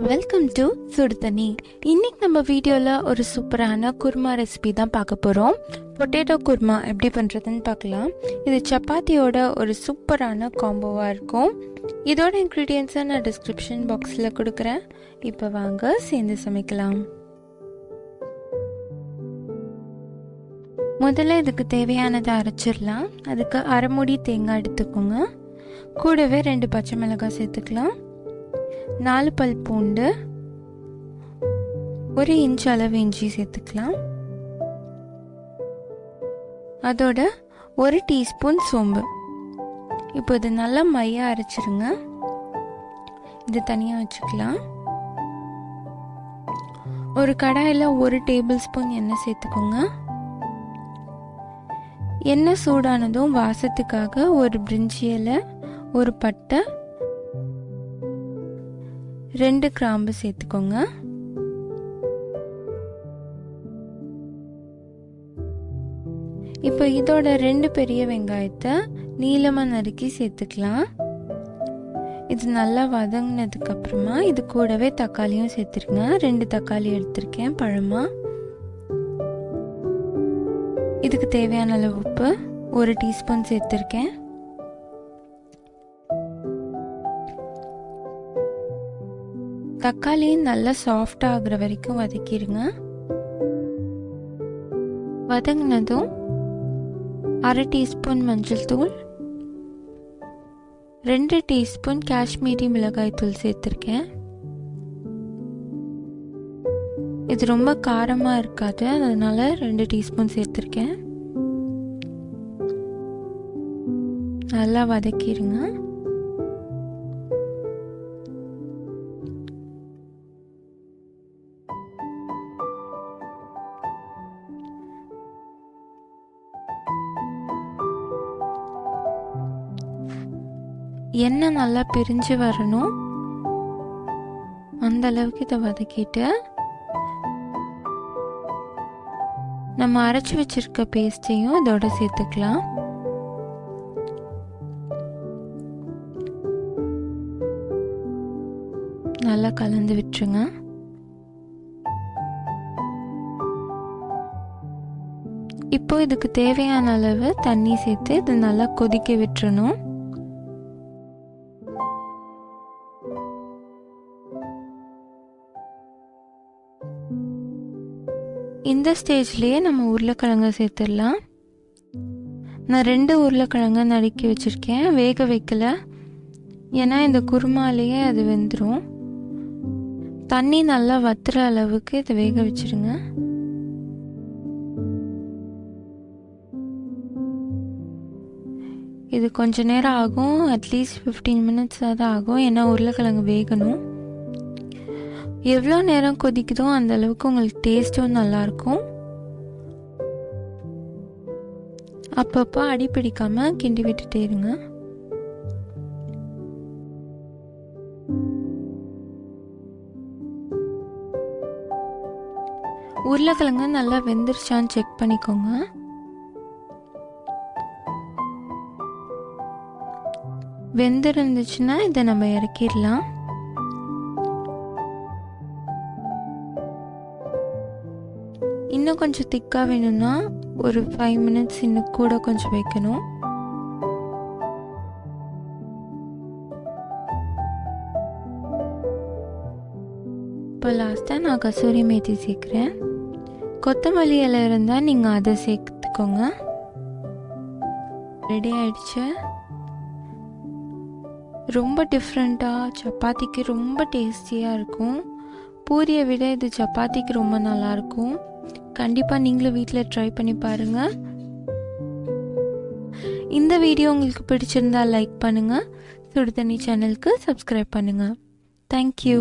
Welcome to சுடுதண்ணி. இன்னைக்கு நம்ம வீடியோவில் ஒரு சூப்பரான குருமா ரெசிபி தான் பார்க்க போகிறோம். பொட்டேட்டோ குருமா எப்படி பண்ணுறதுன்னு பார்க்கலாம். இது சப்பாத்தியோட ஒரு சூப்பரான காம்போவாக இருக்கும். இதோட இன்க்ரீடியன்ஸை நான் டிஸ்கிரிப்ஷன் பாக்ஸில் கொடுக்குறேன். இப்போ வாங்க சேர்ந்து சமைக்கலாம். முதல்ல இதுக்கு தேவையானதை அரைச்சிடலாம். அதுக்கு அரை மூடி தேங்காய் எடுத்துக்கோங்க. கூடவே 2 பச்சை மிளகாய் சேர்த்துக்கலாம், 4 பல் பூண்டு, 1 இன்ச் அளவு இஞ்சி சேர்த்துக்கலாம். அதோட 1 டீஸ்பூன் சோம்பு. இப்போ இது நல்லா மையாக அரைச்சிருங்க. இது தனியாக வச்சுக்கலாம். ஒரு கடாயில் 1 டேபிள் ஸ்பூன் எண்ணெய் சேர்த்துக்கோங்க. எண்ணெய் சூடானதும் வாசத்துக்காக 1 பிரிஞ்சி இலை, 1 பட்டை, 2 கிராம்பு சேர்த்துக்கோங்க. இப்போ இதோட 2 பெரிய வெங்காயத்தை நீளமாக நறுக்கி சேர்த்துக்கலாம். இது நல்லா வதங்கினதுக்கு அப்புறமா இது கூடவே தக்காளியும் சேர்த்துருங்க. 2 தக்காளி எடுத்திருக்கேன் பழமா. இதுக்கு தேவையான அளவு உப்பு 1 டீஸ்பூன் சேர்த்துருக்கேன். தக்காளி நல்லா சாஃப்டாக ஆகுற வரைக்கும் வதக்கிடுங்க. வதங்கினதும் 1/2 டீஸ்பூன் மஞ்சள் தூள், 2 டீஸ்பூன் காஷ்மீரி மிளகாய் தூள் சேர்த்துருக்கேன். இது ரொம்ப காரமாக இருக்காது, அதனால 2 டீஸ்பூன் சேர்த்துருக்கேன். நல்லா வதக்கிடுங்க. எண்ணெய் நல்லா பிரிஞ்சு வரணும், அந்த அளவுக்கு இதை வதக்கிட்டு நம்ம அரைச்சி வச்சிருக்க பேஸ்டையும் இதோட சேர்த்துக்கலாம். நல்லா கலந்து விட்டுருங்க. இப்போ இதுக்கு தேவையான அளவு தண்ணி சேர்த்து இது நல்லா கொதிக்க விட்டுறணும். இந்த ஸ்டேஜ்லேயே நம்ம உருளைக்கிழங்கு சேர்த்துடலாம். நான் 2 உருளைக்கிழங்கு நறுக்கி வச்சுருக்கேன், வேக வைக்கல, ஏன்னா இந்த குருமாலேயே அது வெந்துடும். தண்ணி நல்லா வத்துற அளவுக்கு இதை வேக வச்சுருங்க. இது கொஞ்ச நேரம் ஆகும், அட்லீஸ்ட் 15 மினிட்ஸ் தான் ஆகும், ஏன்னா உருளைக்கிழங்கு வேகணும். எவ்வளோ நேரம் கொதிக்குதோ அந்த அளவுக்கு உங்களுக்கு டேஸ்ட்டும் நல்லாயிருக்கும். அப்பப்போ அடி பிடிக்காமல் கிண்டி விட்டுட்டே இருங்க. உருளைக்கிழங்கு நல்லா வெந்துருச்சான்னு செக் பண்ணிக்கோங்க. வெந்திருந்துச்சுன்னா இதை நம்ம இறக்கிடலாம். இன்னும் கொஞ்சம் திக்காக வேணும்னா ஒரு 5 மினிட்ஸ் இன்னும் கூட கொஞ்சம் வைக்கணும். இப்போ லாஸ்ட்டாக நான் கசூரி மேத்தி சேர்க்குறேன். கொத்தமல்லி இலை இருந்தால் நீங்கள் அதை சேர்த்துக்கோங்க. ரெடி ஆயிடுச்சு. ரொம்ப டிஃப்ரெண்ட்டாக, சப்பாத்திக்கு ரொம்ப டேஸ்டியாக இருக்கும். பூரியை விட இது சப்பாத்திக்கு ரொம்ப நல்லாயிருக்கும். கண்டிப்பாக நீங்களும் வீட்டில் ட்ரை பண்ணி பாருங்கள். இந்த வீடியோ உங்களுக்கு பிடிச்சிருந்தா லைக் பண்ணுங்கள். சுடுதண்ணி சேனலுக்கு சப்ஸ்கிரைப் பண்ணுங்கள். தேங்க்யூ.